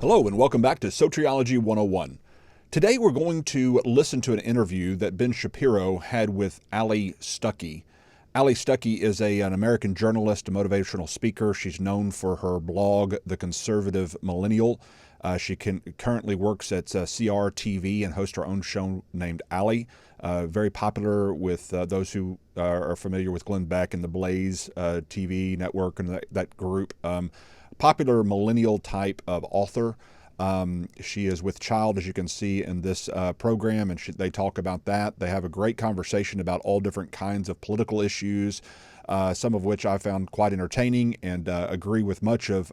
Hello and welcome back to Soteriology 101. Today we're going to listen to an interview that Ben Shapiro had with Allie Stuckey. Allie Stuckey is an American journalist, a motivational speaker. She's known for her blog, The Conservative Millennial. She currently works at CRTV and hosts her own show named Allie. Very popular with those who are familiar with Glenn Beck and the Blaze TV network and that group. Popular millennial type of author. She is with child, as you can see in this program, and they talk about that. They have a great conversation about all different kinds of political issues, some of which I found quite entertaining and agree with much of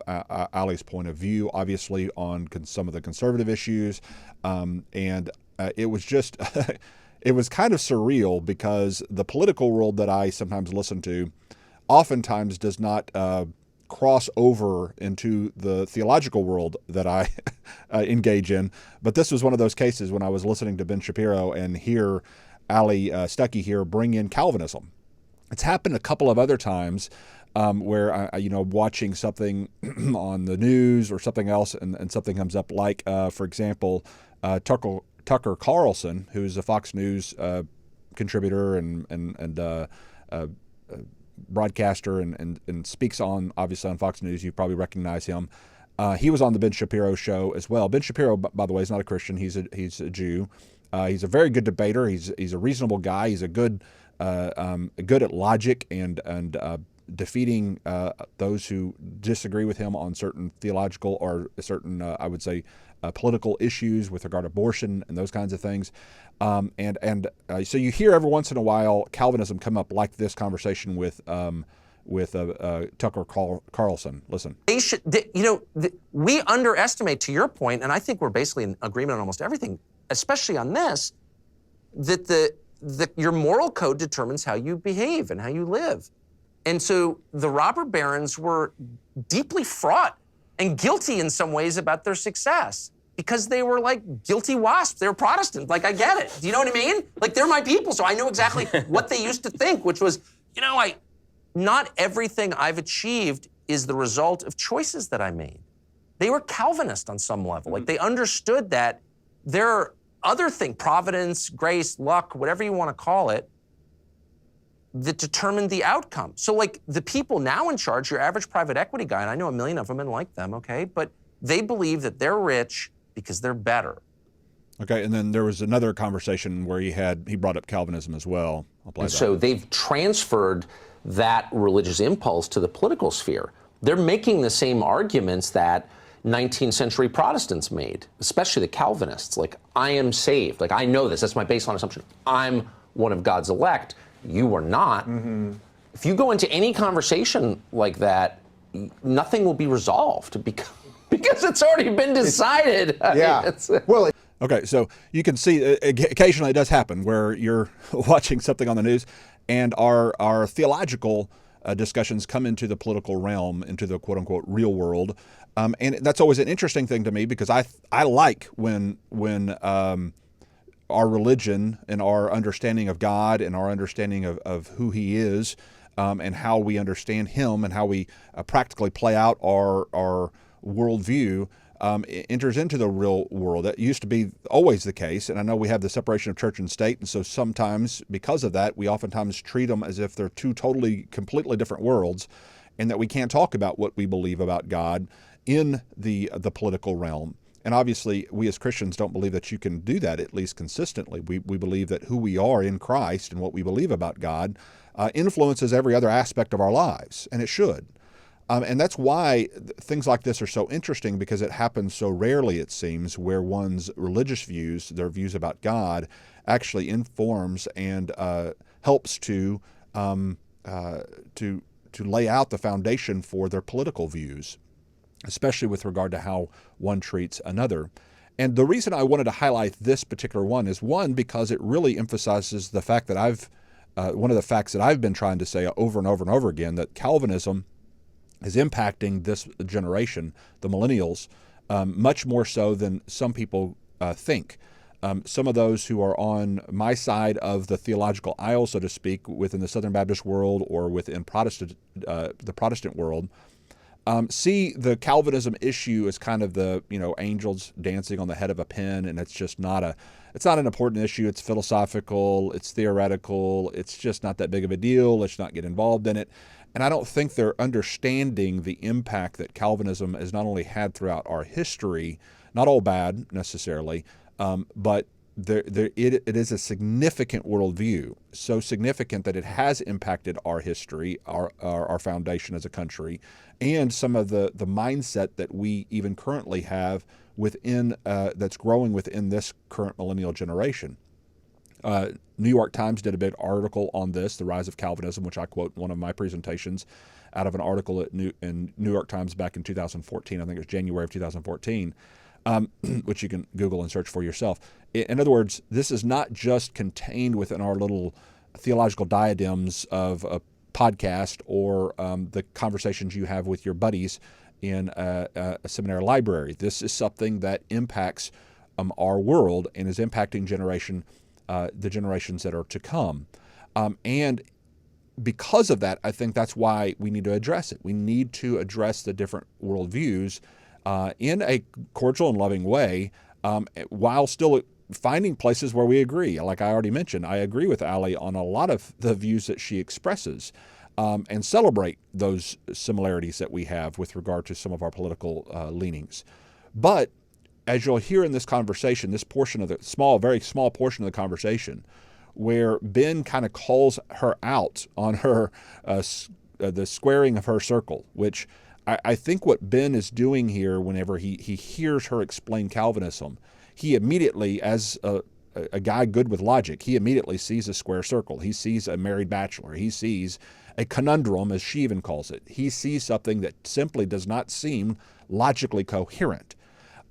Allie's point of view, obviously, on some of the conservative issues. It was just, it was kind of surreal because the political world that I sometimes listen to oftentimes does not cross over into the theological world that I engage in. But this was one of those cases when I was listening to Ben Shapiro and hear Allie Stuckey here bring in Calvinism. It's happened a couple of other times where watching something on the news or something else and something comes up like, for example, Tucker Carlson, who's a Fox News contributor and broadcaster and speaks on, obviously, on Fox News. You probably recognize him. He was on the Ben Shapiro show as well. Ben Shapiro, by the way, is not a Christian. He's a Jew. He's a very good debater. He's a reasonable guy. He's good at logic and defeating those who disagree with him on certain theological or certain, I would say, political issues with regard to abortion and those kinds of things. So you hear every once in a while Calvinism come up, like this conversation with Tucker Carlson. Listen. We underestimate, to your point, and I think we're basically in agreement on almost everything, especially on this, that your moral code determines how you behave and how you live. And so the robber barons were deeply fraught and guilty in some ways about their success because they were like guilty wasps. They were Protestant. Like, I get it. Do you know what I mean? Like, they're my people, so I know exactly what they used to think, which was, not everything I've achieved is the result of choices that I made. They were Calvinist on some level. Like, they understood that there are other things, providence, grace, luck, whatever you want to call it, that determined the outcome. So, like, the people now in charge, your average private equity guy, and I know a million of them and like them, okay, but they believe that they're rich because they're better. Okay, and then there was another conversation where he brought up Calvinism as well. So they've transferred that religious impulse to the political sphere. They're making the same arguments that 19th century Protestants made, especially the Calvinists. Like, I am saved. Like, I know this. That's my baseline assumption. I'm one of God's elect. You are not. Mm-hmm. If you go into any conversation like that, nothing will be resolved because it's already been decided. Okay, so you can see occasionally it does happen where you're watching something on the news and our theological discussions come into the political realm, into the quote-unquote real world. And that's always an interesting thing to me because I like when our religion and our understanding of God and our understanding of who He is and how we understand Him and how we practically play out our worldview enters into the real world. That used to be always the case, and I know we have the separation of church and state, and so sometimes because of that, we oftentimes treat them as if they're two completely different worlds, and that we can't talk about what we believe about God in the political realm. And obviously, we as Christians don't believe that you can do that, at least consistently. We believe that who we are in Christ and what we believe about God influences every other aspect of our lives, and it should. And that's why things like this are so interesting, because it happens so rarely, it seems, where one's religious views, their views about God, actually informs and helps to lay out the foundation for their political views, especially with regard to how one treats another. And the reason I wanted to highlight this particular one is, one, because it really emphasizes the fact that one of the facts that I've been trying to say over and over and over again, that Calvinism is impacting this generation, the millennials, much more so than some people think. Some of those who are on my side of the theological aisle, so to speak, within the Southern Baptist world or within the Protestant world, see the Calvinism issue as kind of the, angels dancing on the head of a pin, and it's not an important issue. It's philosophical, it's theoretical, it's just not that big of a deal. Let's not get involved in it. And I don't think they're understanding the impact that Calvinism has not only had throughout our history, not all bad necessarily, but it is a significant worldview, so significant that it has impacted our history, our foundation as a country, and some of the mindset that we even currently have within that's growing within this current millennial generation. New York Times did a big article on this, the rise of Calvinism, which I quote in one of my presentations out of an article in New York Times back in 2014. I think it was January of 2014, which you can Google and search for yourself. In other words, this is not just contained within our little theological diadems of a podcast or the conversations you have with your buddies in a seminary library. This is something that impacts our world and is impacting the generations that are to come. And because of that, I think that's why we need to address it. We need to address the different worldviews in a cordial and loving way, while still finding places where we agree. Like I already mentioned, I agree with Allie on a lot of the views that she expresses, and celebrate those similarities that we have with regard to some of our political leanings. But as you'll hear in this conversation, this portion of the very small portion of the conversation, where Ben kind of calls her out on her the squaring of her circle, which I think what Ben is doing here, whenever he hears her explain Calvinism, he immediately, as a guy good with logic, he immediately sees a square circle. He sees a married bachelor. He sees a conundrum, as she even calls it. He sees something that simply does not seem logically coherent.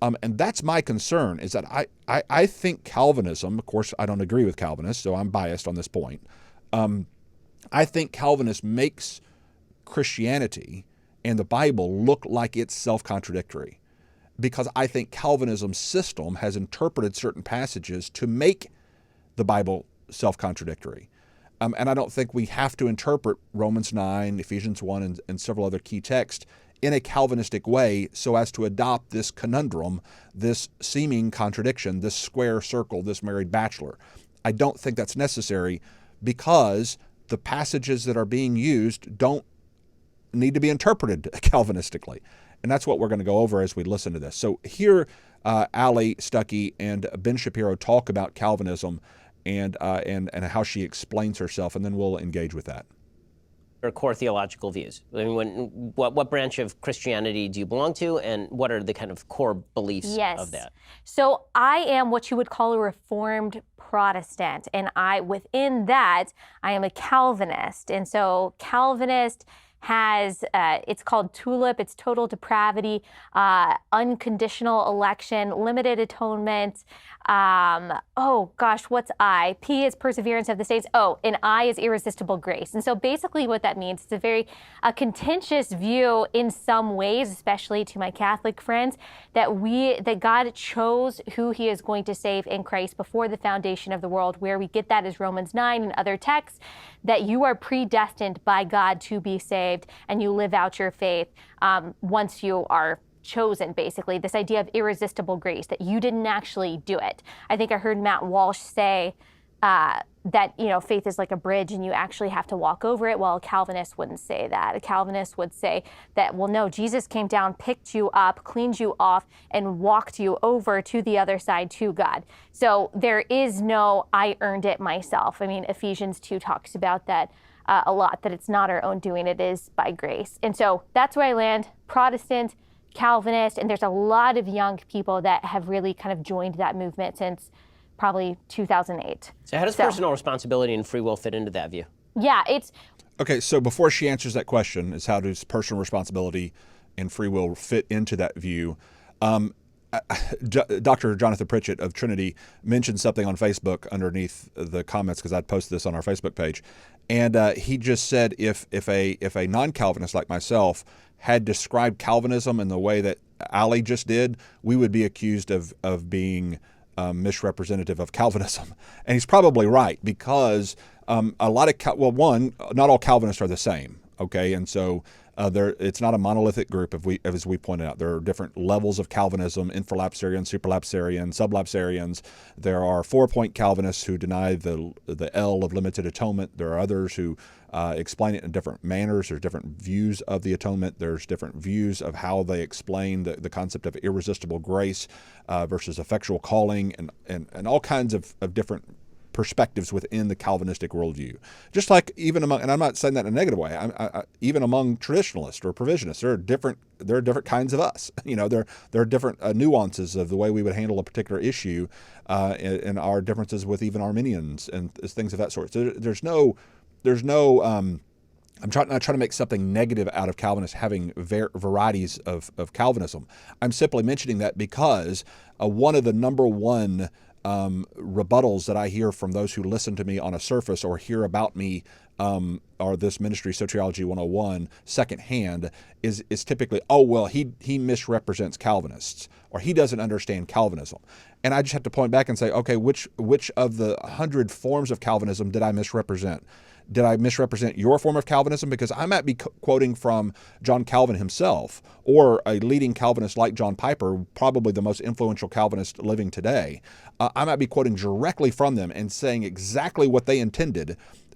And that's my concern, is that I think Calvinism, of course, I don't agree with Calvinists, so I'm biased on this point. I think Calvinism makes Christianity and the Bible look like it's self-contradictory, because I think Calvinism's system has interpreted certain passages to make the Bible self-contradictory. And I don't think we have to interpret Romans 9, Ephesians 1, and several other key texts in a Calvinistic way so as to adopt this conundrum, this seeming contradiction, this square circle, this married bachelor. I don't think that's necessary, because the passages that are being used don't need to be interpreted Calvinistically. And that's what we're going to go over as we listen to this. So here, Allie Stuckey and Ben Shapiro talk about Calvinism and how she explains herself, and then we'll engage with that. Or core theological views. I mean, what branch of Christianity do you belong to, and what are the kind of core beliefs of that? So I am what you would call a Reformed Protestant, and within that, I am a Calvinist. And so Calvinist has, it's called TULIP, it's total depravity, unconditional election, limited atonement. What's I? P is perseverance of the saints. And I is irresistible grace. And so basically what that means, it's a very contentious view in some ways, especially to my Catholic friends, that God chose who he is going to save in Christ before the foundation of the world. Where we get that is Romans 9 and other texts, that you are predestined by God to be saved, and you live out your faith once you are chosen, basically. This idea of irresistible grace, that you didn't actually do it. I think I heard Matt Walsh say that, faith is like a bridge and you actually have to walk over it. Well, a Calvinist wouldn't say that. A Calvinist would say that, well, no, Jesus came down, picked you up, cleaned you off, and walked you over to the other side to God. So there is no, I earned it myself. I mean, Ephesians 2 talks about that a lot, that it's not our own doing, it is by grace. And so that's where I land, Protestant, Calvinist, and there's a lot of young people that have really kind of joined that movement since probably 2008. So how does personal responsibility and free will fit into that view? Yeah, it's... Okay, so before she answers that question, is how does personal responsibility and free will fit into that view? Dr. Jonathan Pritchett of Trinity mentioned something on Facebook underneath the comments, because I'd posted this on our Facebook page, and he just said if a non-Calvinist like myself had described Calvinism in the way that Allie just did, we would be accused of being misrepresentative of Calvinism. And he's probably right, because a lot of not all Calvinists are the same. Okay, and so It's not a monolithic group, as we pointed out. There are different levels of Calvinism: infralapsarians, supralapsarians, sublapsarians. There are 4-point Calvinists who deny the L of limited atonement. There are others who explain it in different manners. There's different views of the atonement. There's different views of how they explain the concept of irresistible grace versus effectual calling, and all kinds of different perspectives within the Calvinistic worldview. Just like even among, and I'm not saying that in a negative way, even among traditionalists or provisionists, there are different kinds of us. There are different nuances of the way we would handle a particular issue, and our differences with even Arminians and things of that sort. So there's no. I'm not trying to make something negative out of Calvinists having varieties of Calvinism. I'm simply mentioning that because one of the number one rebuttals that I hear from those who listen to me on a surface or hear about me or this ministry, Soteriology 101, secondhand, is typically, oh, well, he misrepresents Calvinists, or he doesn't understand Calvinism. And I just have to point back and say, okay, which of the 100 forms of Calvinism did I misrepresent? Did I misrepresent your form of Calvinism? Because I might be quoting from John Calvin himself, or a leading Calvinist like John Piper, probably the most influential Calvinist living today. I might be quoting directly from them and saying exactly what they intended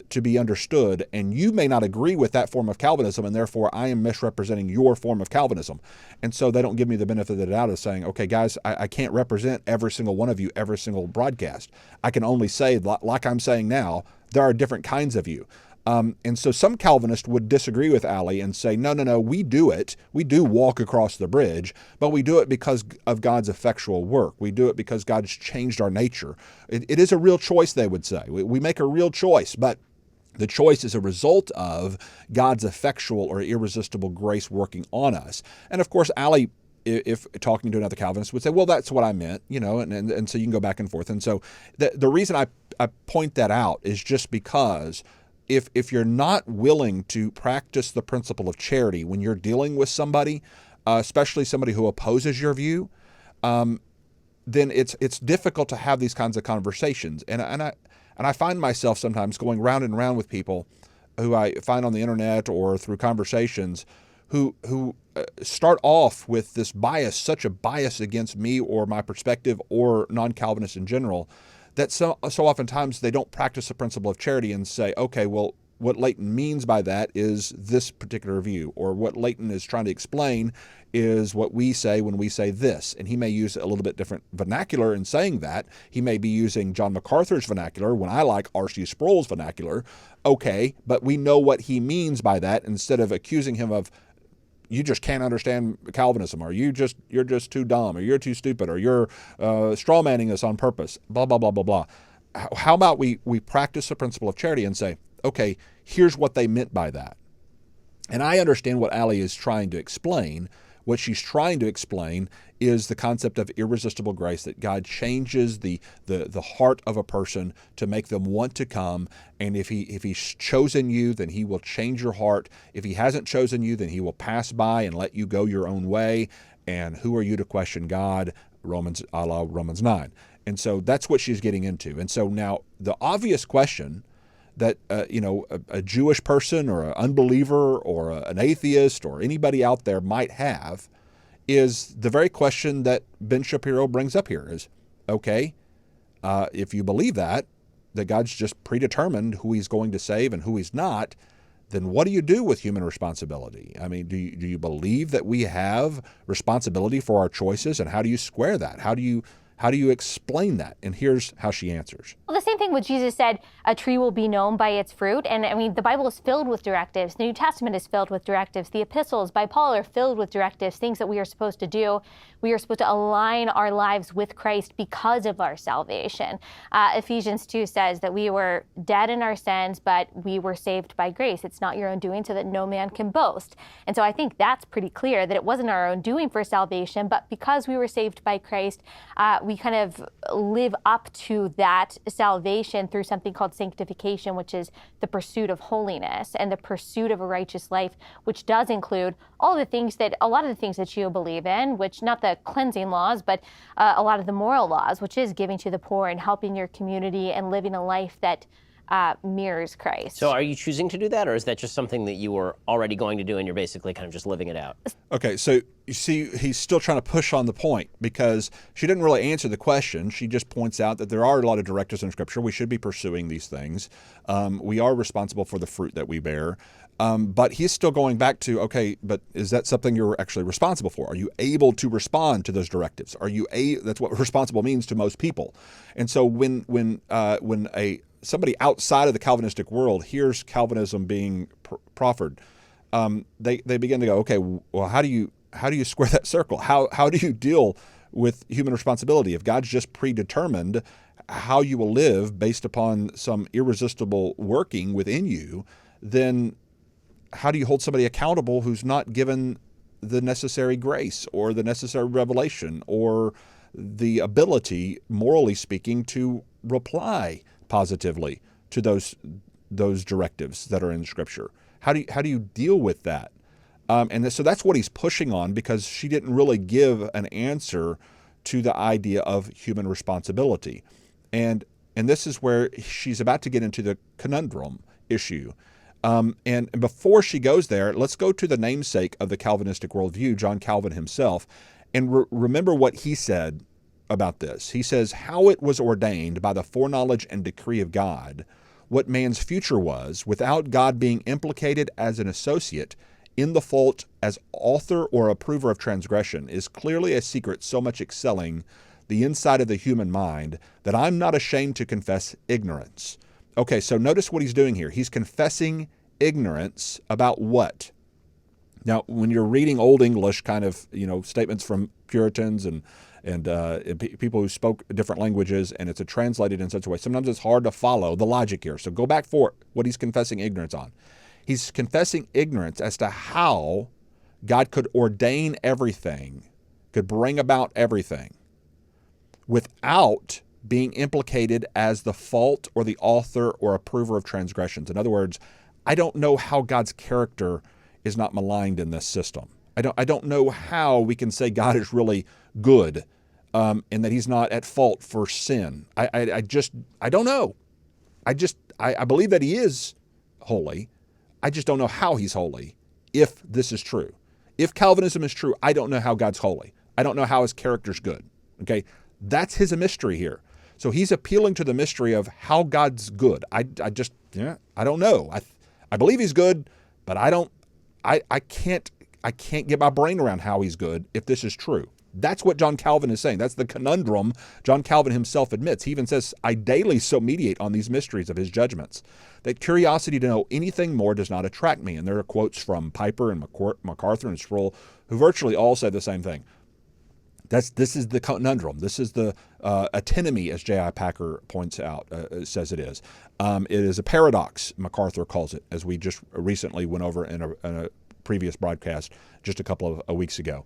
to be understood, and you may not agree with that form of Calvinism, and therefore I am misrepresenting your form of Calvinism. And so they don't give me the benefit of the doubt of saying, okay, guys, I can't represent every single one of you, every single broadcast. I can only say, like I'm saying now, there are different kinds of you. And so some Calvinists would disagree with Allie and say, no, we do it. We do walk across the bridge, but we do it because of God's effectual work. We do it because God's changed our nature. It is a real choice, they would say. We make a real choice, but the choice is a result of God's effectual or irresistible grace working on us. And of course, Allie, if talking to another Calvinist, would say, well, that's what I meant, and so you can go back and forth. And so the reason I point that out is just because if you're not willing to practice the principle of charity when you're dealing with somebody, especially somebody who opposes your view, then it's difficult to have these kinds of conversations. And I find myself sometimes going round and round with people who I find on the internet or through conversations who start off with this bias, such a bias against me or my perspective or non-Calvinists in general, that so oftentimes they don't practice the principle of charity and say, okay, well, what Leighton means by that is this particular view, or what Leighton is trying to explain is what we say when we say this. And he may use a little bit different vernacular in saying that. He may be using John MacArthur's vernacular when I like R.C. Sproul's vernacular. Okay, but we know what he means by that, instead of accusing him of, you just can't understand Calvinism, or you're just too dumb, or you're too stupid, or you're strawmanning us on purpose, blah, blah, blah, blah, blah. How about we practice the principle of charity and say, okay, here's what they meant by that. And I understand what Allie is trying to explain. What she's trying to explain is the concept of irresistible grace, that God changes the heart of a person to make them want to come. And if he's chosen you, then he will change your heart. If he hasn't chosen you, then he will pass by and let you go your own way. And who are you to question God? Romans 9. And so that's what she's getting into. And so now the obvious question that a Jewish person or an unbeliever or an atheist or anybody out there might have is the very question that Ben Shapiro brings up here is, okay, if you believe that God's just predetermined who he's going to save and who he's not, then what do you do with human responsibility? I mean, do you believe that we have responsibility for our choices, and how do you square that? How do you explain that? And here's how she answers. Well, the same thing what Jesus said, a tree will be known by its fruit. And I mean, the Bible is filled with directives. The New Testament is filled with directives. The epistles by Paul are filled with directives, things that we are supposed to do. We are supposed to align our lives with Christ because of our salvation. Ephesians 2 says that we were dead in our sins, but we were saved by grace. It's not your own doing, so that no man can boast. And so I think that's pretty clear, that it wasn't our own doing for salvation, but because we were saved by Christ, we kind of live up to that salvation through something called sanctification, which is the pursuit of holiness and the pursuit of a righteous life, which does include a lot of the things that you believe in, which not the cleansing laws, but a lot of the moral laws, which is giving to the poor and helping your community and living a life that mirrors Christ. So are you choosing to do that, or is that just something that you were already going to do and you're basically kind of just living it out? Okay, so you see, he's still trying to push on the point because she didn't really answer the question. She just points out that there are a lot of directives in Scripture. We should be pursuing these things. We are responsible for the fruit that we bear. But he's still going back to, okay, but is that something you're actually responsible for? Are you able to respond to those directives? That's what responsible means to most people. And so when somebody outside of the Calvinistic world hears Calvinism being proffered, they begin to go, okay, well, how do you square that circle? How do you deal with human responsibility? If God's just predetermined how you will live based upon some irresistible working within you, then how do you hold somebody accountable who's not given the necessary grace or the necessary revelation or the ability, morally speaking, to reply positively to those directives that are in Scripture? How do you deal with that? So that's what he's pushing on, because she didn't really give an answer to the idea of human responsibility. And this is where she's about to get into the conundrum issue. And before she goes there, let's go to the namesake of the Calvinistic worldview, John Calvin himself, and remember what he said about this. He says, how it was ordained by the foreknowledge and decree of God, what man's future was, without God being implicated as an associate in the fault as author or approver of transgression, is clearly a secret so much excelling the insight of the human mind that I'm not ashamed to confess ignorance. Okay, so notice what he's doing here. He's confessing ignorance about what? Now, when you're reading Old English kind of, statements from Puritans and people who spoke different languages, and it's translated in such a way, sometimes it's hard to follow the logic here. So go back for what he's confessing ignorance on. He's confessing ignorance as to how God could ordain everything, could bring about everything, without being implicated as the fault or the author or approver of transgressions. In other words, I don't know how God's character is not maligned in this system. I don't know how we can say God is really good, and that he's not at fault for sin. I don't know. I believe that he is holy. I just don't know how he's holy, if this is true. If Calvinism is true, I don't know how God's holy. I don't know how his character's good. Okay? That's his mystery here. So he's appealing to the mystery of how God's good. I don't know. I believe he's good, but I can't get my brain around how he's good if this is true. That's what John Calvin is saying. That's the conundrum John Calvin himself admits. He even says, I daily so meditate on these mysteries of his judgments, that curiosity to know anything more does not attract me. And there are quotes from Piper and MacArthur and Sproul, who virtually all say the same thing. This is the conundrum. This is the antinomy, as J.I. Packer points out, says it is. It is a paradox, MacArthur calls it, as we just recently went over in a previous broadcast just a couple of weeks ago.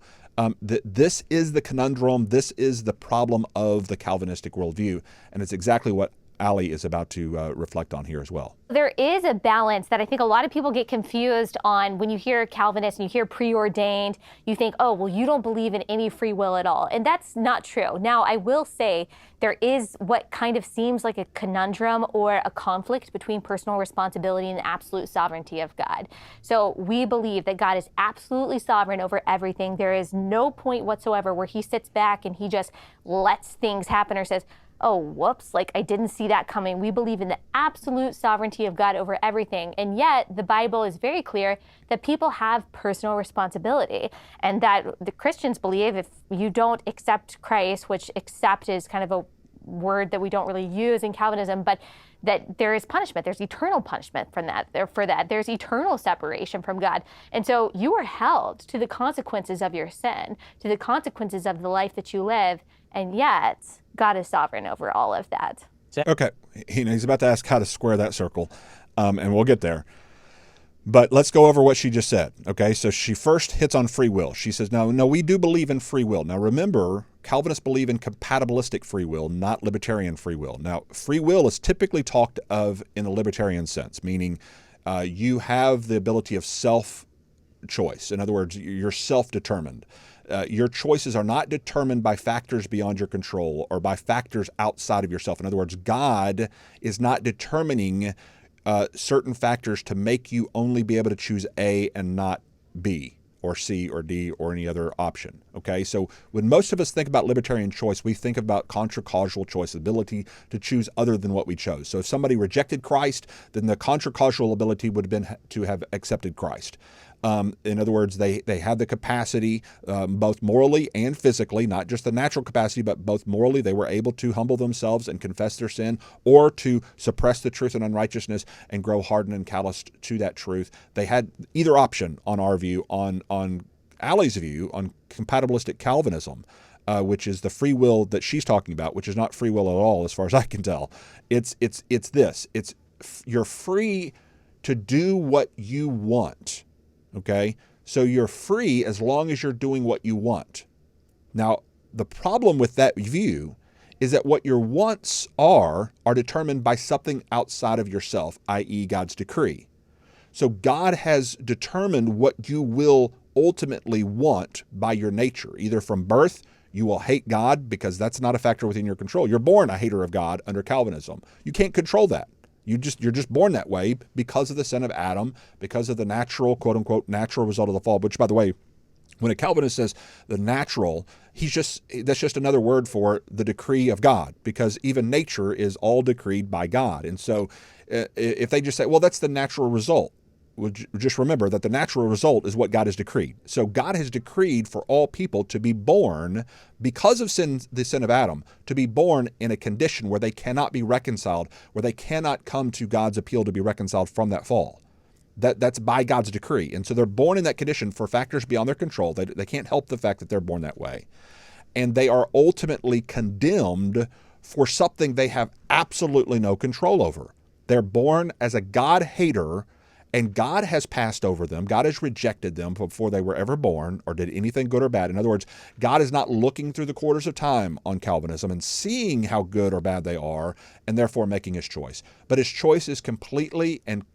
This is the conundrum. This is the problem of the Calvinistic worldview, and it's exactly what Allie is about to reflect on here as well. There is a balance that I think a lot of people get confused on. When you hear Calvinist and you hear preordained, you think, oh, well, you don't believe in any free will at all. And that's not true. Now, I will say there is what kind of seems like a conundrum or a conflict between personal responsibility and the absolute sovereignty of God. So we believe that God is absolutely sovereign over everything. There is no point whatsoever where he sits back and he just lets things happen or says, oh, whoops, like I didn't see that coming. We believe in the absolute sovereignty of God over everything. And yet the Bible is very clear that people have personal responsibility, and that the Christians believe if you don't accept Christ, which accept is kind of a word that we don't really use in Calvinism, but that there is punishment. There's eternal punishment from that. For that, there's eternal separation from God. And so you are held to the consequences of your sin, to the consequences of the life that you live, and yet God is sovereign over all of that. Okay, he's about to ask how to square that circle, and we'll get there. But let's go over what she just said. Okay, so she first hits on free will. She says, no, we do believe in free will. Now remember, Calvinists believe in compatibilistic free will, not libertarian free will. Now, free will is typically talked of in the libertarian sense, meaning you have the ability of self-choice. In other words, you're self-determined. Your choices are not determined by factors beyond your control or by factors outside of yourself. In other words, God is not determining certain factors to make you only be able to choose A and not B or C or D or any other option. Okay, so when most of us think about libertarian choice, we think about contra-causal choice, ability to choose other than what we chose. So if somebody rejected Christ, then the contra-causal ability would have been to have accepted Christ. In other words, they have the capacity, both morally and physically, not just the natural capacity, but both morally, they were able to humble themselves and confess their sin, or to suppress the truth and unrighteousness and grow hardened and calloused to that truth. They had either option on our view, on Allie's view, on compatibilistic Calvinism, which is the free will that she's talking about, which is not free will at all, as far as I can tell. It's this. You're free to do what you want. Okay, so you're free as long as you're doing what you want. Now, the problem with that view is that what your wants are determined by something outside of yourself, i.e. God's decree. So God has determined what you will ultimately want by your nature. Either from birth, you will hate God because that's not a factor within your control. You're born a hater of God under Calvinism. You can't control that. You're just born that way because of the sin of Adam, because of the natural, quote unquote, natural result of the fall, which, by the way, when a Calvinist says the natural, that's just another word for the decree of God, because even nature is all decreed by God. And so if they just say, well, that's the natural result, just remember that the natural result is what God has decreed. So God has decreed for all people to be born, because of the sin of Adam, to be born in a condition where they cannot be reconciled, where they cannot come to God's appeal to be reconciled from that fall. That's by God's decree. And so they're born in that condition for factors beyond their control. They can't help the fact that they're born that way. And they are ultimately condemned for something they have absolutely no control over. They're born as a God hater, and God has passed over them. God has rejected them before they were ever born or did anything good or bad. In other words, God is not looking through the quarters of time on Calvinism and seeing how good or bad they are and therefore making his choice. But his choice is completely and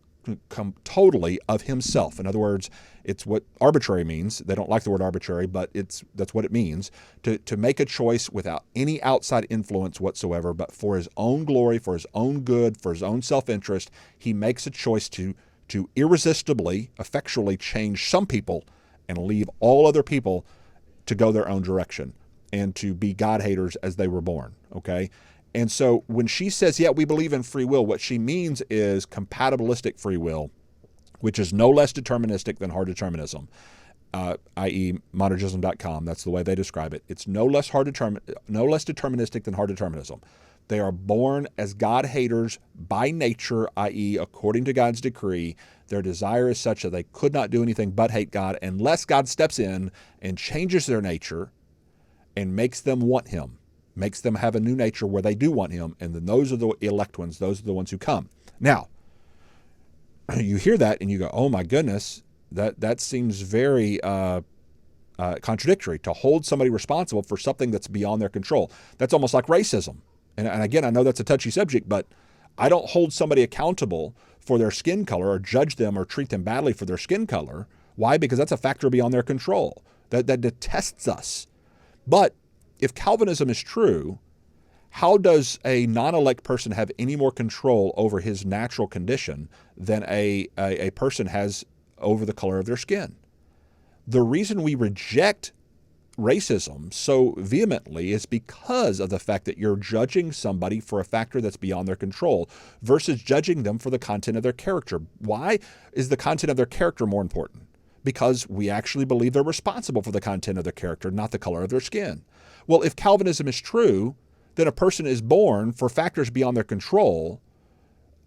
totally of himself. In other words, it's what arbitrary means. They don't like the word arbitrary, but that's what it means, to make a choice without any outside influence whatsoever, but for his own glory, for his own good, for his own self-interest. He makes a choice to irresistibly, effectually change some people and leave all other people to go their own direction and to be God haters as they were born, okay? And so when she says, yeah, we believe in free will, what she means is compatibilistic free will, which is no less deterministic than hard determinism, i.e. monergism.com. That's the way they describe it. It's no less deterministic than hard determinism. They are born as God haters by nature, i.e., according to God's decree. Their desire is such that they could not do anything but hate God unless God steps in and changes their nature and makes them want him, makes them have a new nature where they do want him, and then those are the elect ones, those are the ones who come. Now, you hear that and you go, oh my goodness, that seems very contradictory, to hold somebody responsible for something that's beyond their control. That's almost like racism. And again, I know that's a touchy subject, but I don't hold somebody accountable for their skin color or judge them or treat them badly for their skin color. Why? Because that's a factor beyond their control that detests us. But if Calvinism is true, how does a non-elect person have any more control over his natural condition than a person has over the color of their skin? The reason we reject racism so vehemently is because of the fact that you're judging somebody for a factor that's beyond their control versus judging them for the content of their character. Why is the content of their character more important? Because we actually believe they're responsible for the content of their character, not the color of their skin. Well, if Calvinism is true, then a person is born for factors beyond their control,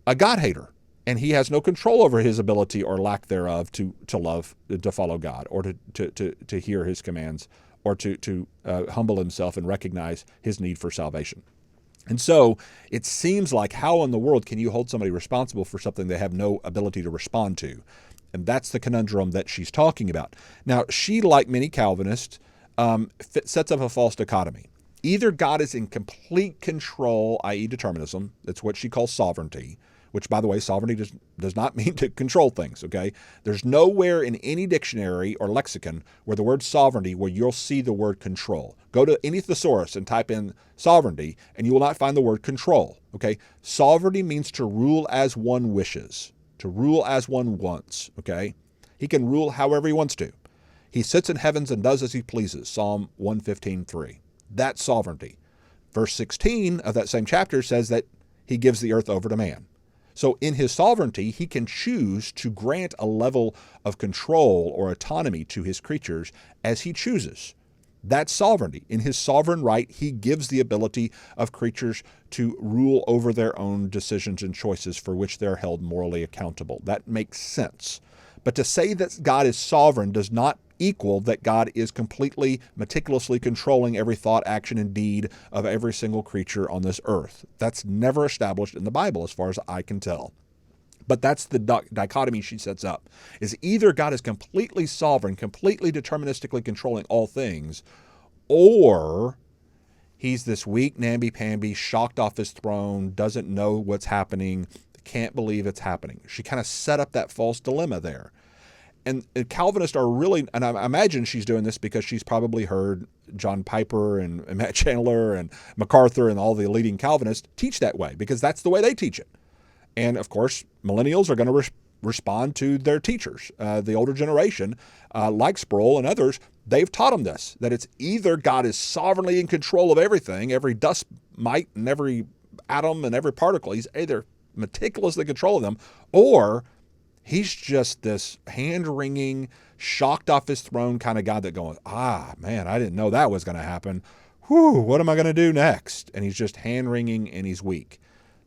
a God hater, and he has no control over his ability or lack thereof to love, to follow God, or to hear his commands, or to humble himself and recognize his need for salvation. And so it seems like, how in the world can you hold somebody responsible for something they have no ability to respond to? And that's the conundrum that she's talking about. Now, she, like many Calvinists, sets up a false dichotomy. Either God is in complete control, i.e. determinism, that's what she calls sovereignty, which, by the way, sovereignty does not mean to control things, okay? There's nowhere in any dictionary or lexicon where the word sovereignty where you'll see the word control. Go to any thesaurus and type in sovereignty, and you will not find the word control, okay? Sovereignty means to rule as one wishes, to rule as one wants, okay? He can rule however he wants to. He sits in heavens and does as he pleases, Psalm 115:3. That's sovereignty. Verse 16 of that same chapter says that he gives the earth over to man. So in his sovereignty, he can choose to grant a level of control or autonomy to his creatures as he chooses. That's sovereignty. In his sovereign right, he gives the ability of creatures to rule over their own decisions and choices for which they're held morally accountable. That makes sense. But to say that God is sovereign does not equal that God is completely, meticulously controlling every thought, action, and deed of every single creature on this earth. That's never established in the Bible, as far as I can tell. But that's the dichotomy she sets up, is either God is completely sovereign, completely deterministically controlling all things, or he's this weak, namby-pamby, shocked off his throne, doesn't know what's happening, can't believe it's happening. She kind of set up that false dilemma there. And Calvinists are really, and I imagine she's doing this because she's probably heard John Piper and Matt Chandler and MacArthur and all the leading Calvinists teach that way, because that's the way they teach it. And of course, millennials are going to respond to their teachers. The older generation, like Sproul and others, they've taught them this, that it's either God is sovereignly in control of everything, every dust mite and every atom and every particle, he's either meticulously controlling them, or he's just this hand-wringing, shocked off his throne kind of God that going, man, I didn't know that was going to happen. Whew, what am I going to do next? And he's just hand-wringing and he's weak.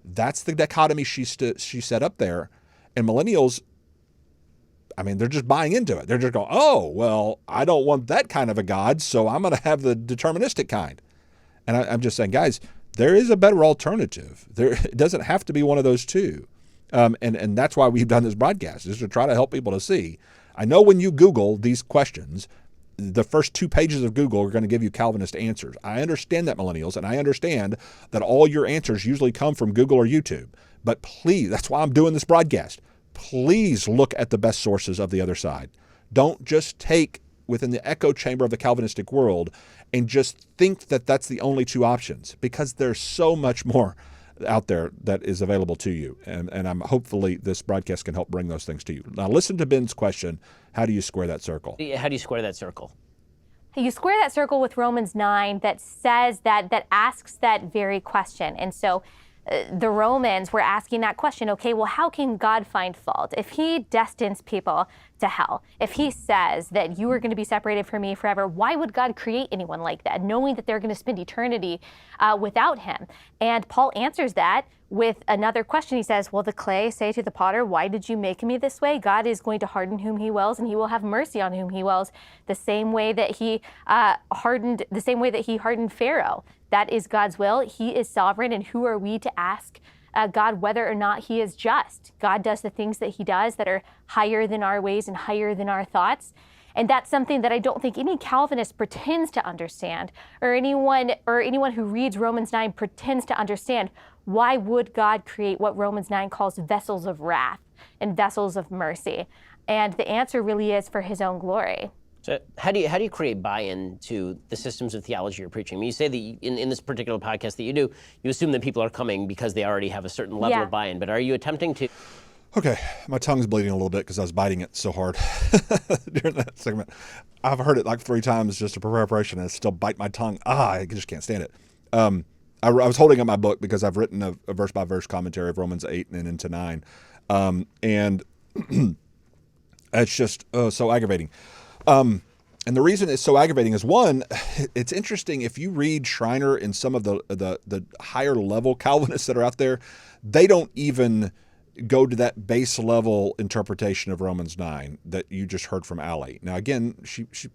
That's the dichotomy she set up there. And millennials, they're just buying into it. They're just going, oh, well, I don't want that kind of a God, so I'm going to have the deterministic kind. And I'm just saying, guys, there is a better alternative. It doesn't have to be one of those two. And that's why we've done this broadcast, is to try to help people to see. I know when you Google these questions, the first 2 pages of Google are going to give you Calvinist answers. I understand that, millennials, and I understand that all your answers usually come from Google or YouTube. But please, that's why I'm doing this broadcast. Please look at the best sources of the other side. Don't just take within the echo chamber of the Calvinistic world and just think that that's the only 2 options, because there's so much more out there that is available to you. And I'm hopefully this broadcast can help bring those things to you. Now listen to Ben's question. How do you square that circle? How do you square that circle? You square that circle with Romans 9 that says that asks that very question. And so the Romans were asking that question, okay, well, how can God find fault? If he destines people to hell, if he says that you are going to be separated from me forever, why would God create anyone like that, knowing that they're going to spend eternity without him? And Paul answers that with another question. He says, will the clay say to the potter, why did you make me this way? God is going to harden whom he wills, and he will have mercy on whom he wills, the same way that he hardened Pharaoh. That is God's will. He is sovereign, and who are we to ask God whether or not he is just? God does the things that he does that are higher than our ways and higher than our thoughts. And that's something that I don't think any Calvinist pretends to understand, or anyone who reads Romans 9 pretends to understand. Why would God create what Romans 9 calls vessels of wrath and vessels of mercy? And the answer really is for his own glory. So how do you create buy-in to the systems of theology you're preaching? I mean, you say that in this particular podcast that you assume that people are coming because they already have a certain level of buy-in, but are you attempting to... Okay, my tongue's bleeding a little bit because I was biting it so hard during that segment. I've heard it like 3 times just for preparation, and I still bite my tongue. I just can't stand it. I was holding up my book because I've written a verse-by-verse commentary of Romans 8 and into 9. And it's just so aggravating. And the reason it's so aggravating is, one, it's interesting, if you read Schreiner and some of the higher level Calvinists that are out there, they don't even go to that base level interpretation of Romans 9 that you just heard from Allie. Now, again, she's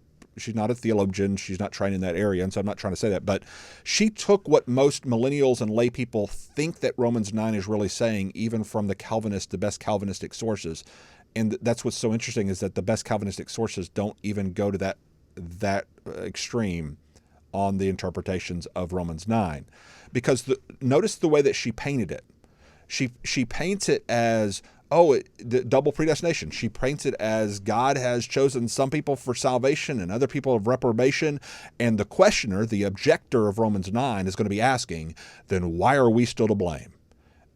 not a theologian. She's not trained in that area, and so I'm not trying to say that. But she took what most millennials and lay people think that Romans 9 is really saying, even from the best Calvinistic sources. And that's what's so interesting, is that the best Calvinistic sources don't even go to that extreme on the interpretations of Romans 9. Because notice the way that she painted it. She paints it as, the double predestination. She paints it as God has chosen some people for salvation and other people of reprobation. And the questioner, the objector of Romans 9, is going to be asking, then why are we still to blame?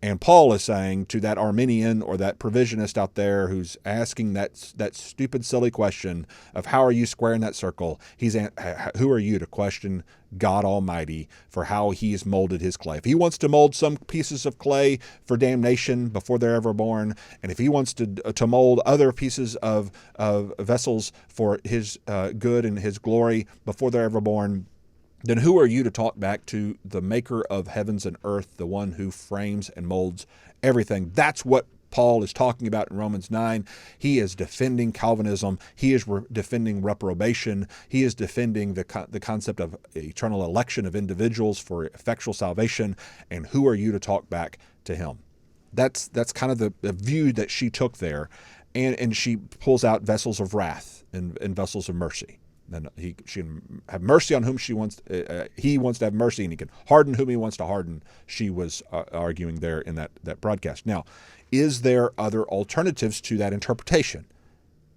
And Paul is saying to that Arminian or that provisionist out there who's asking that stupid, silly question of how are you squaring that circle, who are you to question God Almighty for how he's molded his clay? If he wants to mold some pieces of clay for damnation before they're ever born, and if he wants to mold other pieces of vessels for his good and his glory before they're ever born, then who are you to talk back to the maker of heavens and earth, the one who frames and molds everything? That's what Paul is talking about in Romans 9. He is defending Calvinism. He is defending reprobation. He is defending the concept of eternal election of individuals for effectual salvation. And who are you to talk back to him? That's kind of the view that she took there. And she pulls out vessels of wrath and vessels of mercy. Then she can have mercy on whom he wants to have mercy, and he can harden whom he wants to harden. She was arguing there in that broadcast. Now, is there other alternatives to that interpretation?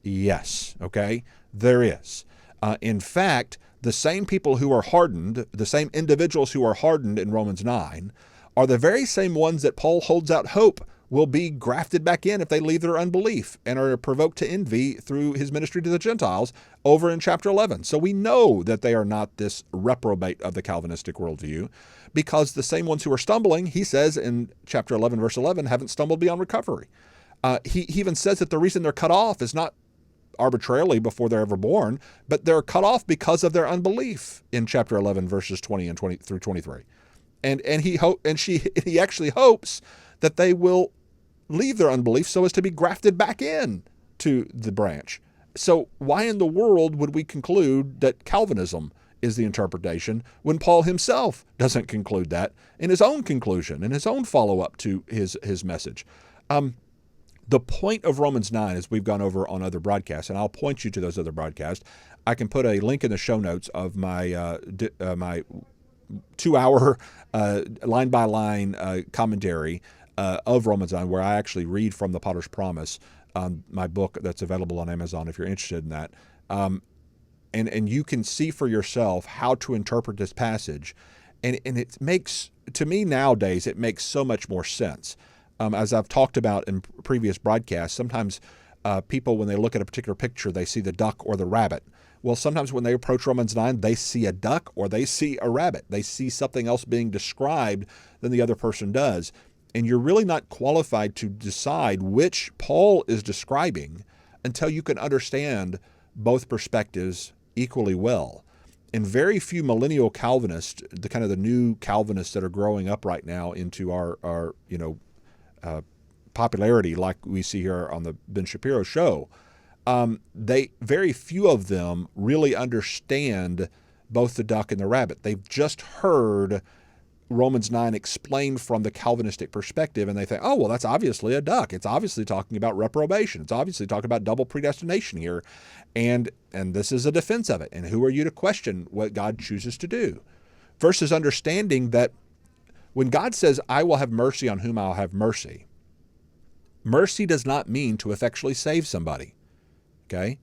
Yes, okay, there is. In fact, the same people who are hardened, the same individuals who are hardened in Romans 9, are the very same ones that Paul holds out hope will be grafted back in if they leave their unbelief and are provoked to envy through his ministry to the Gentiles over in chapter 11. So we know that they are not this reprobate of the Calvinistic worldview, because the same ones who are stumbling, he says in chapter 11, verse 11, haven't stumbled beyond recovery. He even says that the reason they're cut off is not arbitrarily before they're ever born, but they're cut off because of their unbelief in chapter 11, verses 20 and 20 through 23. And he actually hopes that they will leave their unbelief so as to be grafted back in to the branch. So why in the world would we conclude that Calvinism is the interpretation when Paul himself doesn't conclude that in his own conclusion, in his own follow-up to his message? The point of Romans 9, as we've gone over on other broadcasts, and I'll point you to those other broadcasts. I can put a link in the show notes of my my 2-hour line-by-line commentary of Romans 9, where I actually read from the Potter's Promise, my book that's available on Amazon if you're interested in that. And you can see for yourself how to interpret this passage. And it makes, to me nowadays, it makes so much more sense. As I've talked about in previous broadcasts, sometimes people, when they look at a particular picture, they see the duck or the rabbit. Well, sometimes when they approach Romans 9, they see a duck or they see a rabbit. They see something else being described than the other person does. And you're really not qualified to decide which Paul is describing until you can understand both perspectives equally well. And very few millennial Calvinists, the kind of the new Calvinists that are growing up right now into our popularity, like we see here on the Ben Shapiro show, very few of them really understand both the duck and the rabbit. They've just heard Romans 9 explained from the Calvinistic perspective, and they think, oh, well, that's obviously a duck. It's obviously talking about reprobation. It's obviously talking about double predestination here, and this is a defense of it. And who are you to question what God chooses to do? Versus understanding that when God says, I will have mercy on whom I'll have mercy, mercy does not mean to effectually save somebody, okay?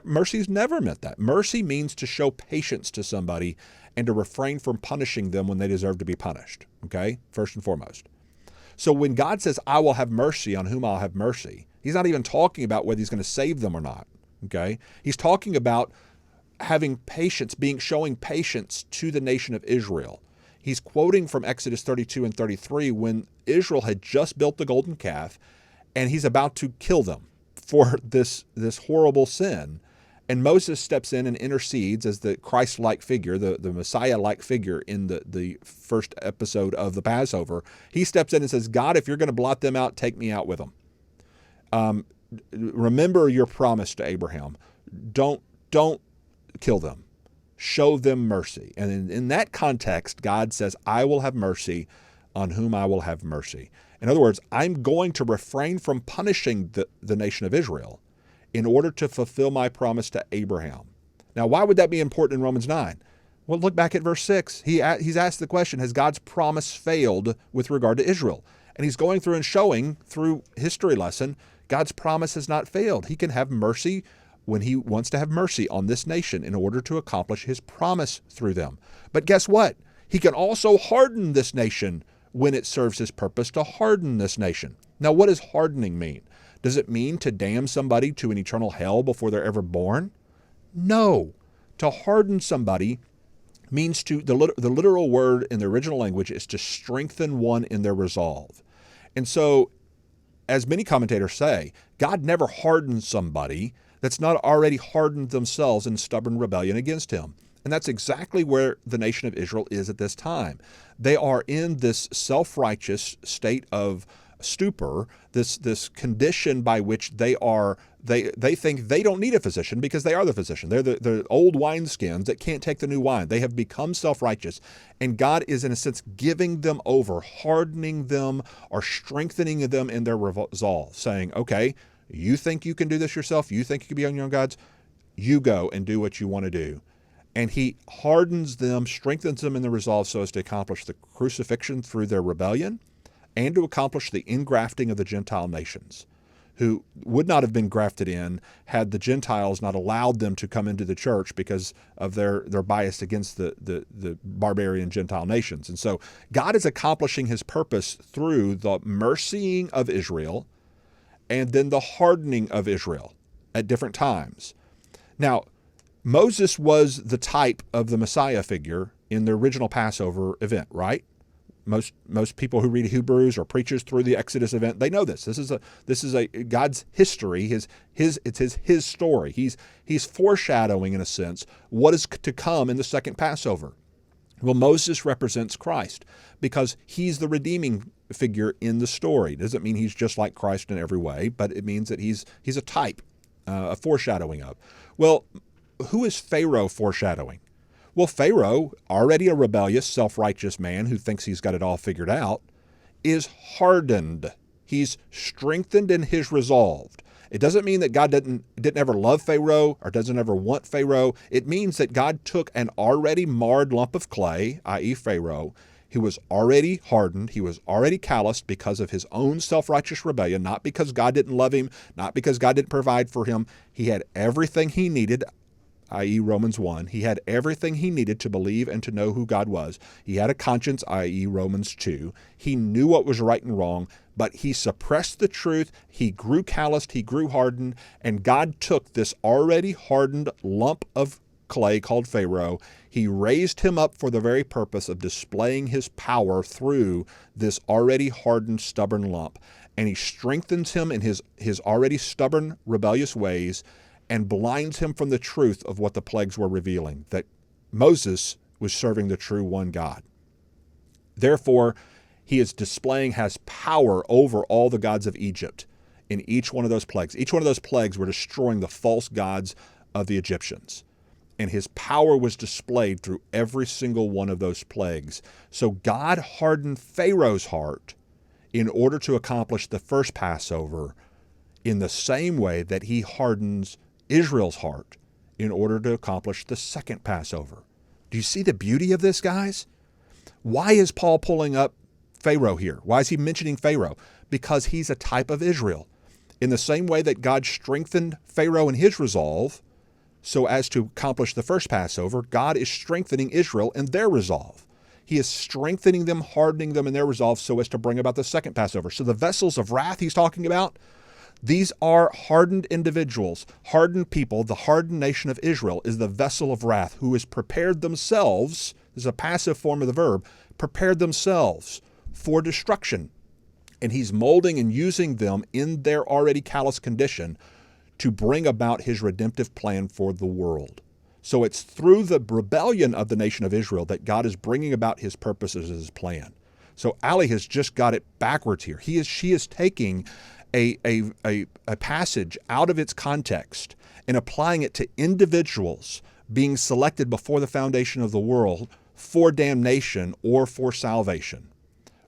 Mercy's never meant that. Mercy means to show patience to somebody and to refrain from punishing them when they deserve to be punished, okay? First and foremost. So when God says, I will have mercy on whom I'll have mercy, he's not even talking about whether he's going to save them or not, okay? He's talking about having patience, showing patience to the nation of Israel. He's quoting from Exodus 32 and 33 when Israel had just built the golden calf and he's about to kill them for this horrible sin. And Moses steps in and intercedes as the Christ-like figure, the Messiah-like figure in the first episode of the Passover. He steps in and says, God, if you're going to blot them out, take me out with them. Remember your promise to Abraham. Don't kill them. Show them mercy. And in that context, God says, I will have mercy on whom I will have mercy. In other words, I'm going to refrain from punishing the nation of Israel in order to fulfill my promise to Abraham. Now, why would that be important in Romans 9? Well, look back at verse 6. He's asked the question, has God's promise failed with regard to Israel? And he's going through and showing through history lesson, God's promise has not failed. He can have mercy when he wants to have mercy on this nation in order to accomplish his promise through them. But guess what? He can also harden this nation when it serves his purpose to harden this nation. Now, what does hardening mean? Does it mean to damn somebody to an eternal hell before they're ever born? No. To harden somebody means to, the literal word in the original language is to strengthen one in their resolve. And so, as many commentators say, God never hardens somebody that's not already hardened themselves in stubborn rebellion against him. And that's exactly where the nation of Israel is at this time. They are in this self-righteous state of stupor, this condition by which they think they don't need a physician because they are the physician. They're the old wineskins that can't take the new wine. They have become self-righteous. And God is, in a sense, giving them over, hardening them or strengthening them in their resolve, saying, okay, you think you can do this yourself? You think you can be on your own gods? You go and do what you want to do. And he hardens them, strengthens them in the resolve so as to accomplish the crucifixion through their rebellion and to accomplish the ingrafting of the Gentile nations, who would not have been grafted in had the Gentiles not allowed them to come into the church because of their bias against the barbarian Gentile nations. And so God is accomplishing his purpose through the mercying of Israel and then the hardening of Israel at different times. Now, Moses was the type of the Messiah figure in the original Passover event, right? Most people who read Hebrews or preachers through the Exodus event, they know this. This is a God's history. It's his story. He's foreshadowing, in a sense, what is to come in the second Passover. Well, Moses represents Christ because he's the redeeming figure in the story. It doesn't mean he's just like Christ in every way, but it means that he's a type, a foreshadowing of. Well, who is Pharaoh foreshadowing? Well, Pharaoh, already a rebellious, self-righteous man who thinks he's got it all figured out, is hardened. He's strengthened in his resolve. It doesn't mean that God didn't ever love Pharaoh or doesn't ever want Pharaoh. It means that God took an already marred lump of clay, i.e. Pharaoh. He was already hardened. He was already calloused because of his own self-righteous rebellion, not because God didn't love him, not because God didn't provide for him. He had everything he needed, i.e. Romans 1. He had everything he needed to believe and to know who God was. He had a conscience, i.e. Romans 2. He knew what was right and wrong, but he suppressed the truth. He grew calloused, he grew hardened, and God took this already hardened lump of clay called Pharaoh. He raised him up for the very purpose of displaying his power through this already hardened, stubborn lump. And he strengthens him in his already stubborn, rebellious ways and blinds him from the truth of what the plagues were revealing, that Moses was serving the true one God. Therefore, he is displaying, has power over all the gods of Egypt in each one of those plagues. Each one of those plagues were destroying the false gods of the Egyptians. And his power was displayed through every single one of those plagues. So God hardened Pharaoh's heart in order to accomplish the first Passover in the same way that he hardens Israel's heart in order to accomplish the second Passover. Do you see the beauty of this, guys? Why is Paul pulling up Pharaoh here? Why is he mentioning Pharaoh? Because he's a type of Israel. In the same way that God strengthened Pharaoh in his resolve so as to accomplish the first Passover, God is strengthening Israel in their resolve. He is strengthening them, hardening them in their resolve so as to bring about the second Passover. So the vessels of wrath he's talking about, these are hardened individuals, hardened people. The hardened nation of Israel is the vessel of wrath who has prepared themselves, this is a passive form of the verb, prepared themselves for destruction. And he's molding and using them in their already callous condition to bring about his redemptive plan for the world. So it's through the rebellion of the nation of Israel that God is bringing about his purposes and his plan. So Allie has just got it backwards here. She is taking a passage out of its context and applying it to individuals being selected before the foundation of the world for damnation or for salvation.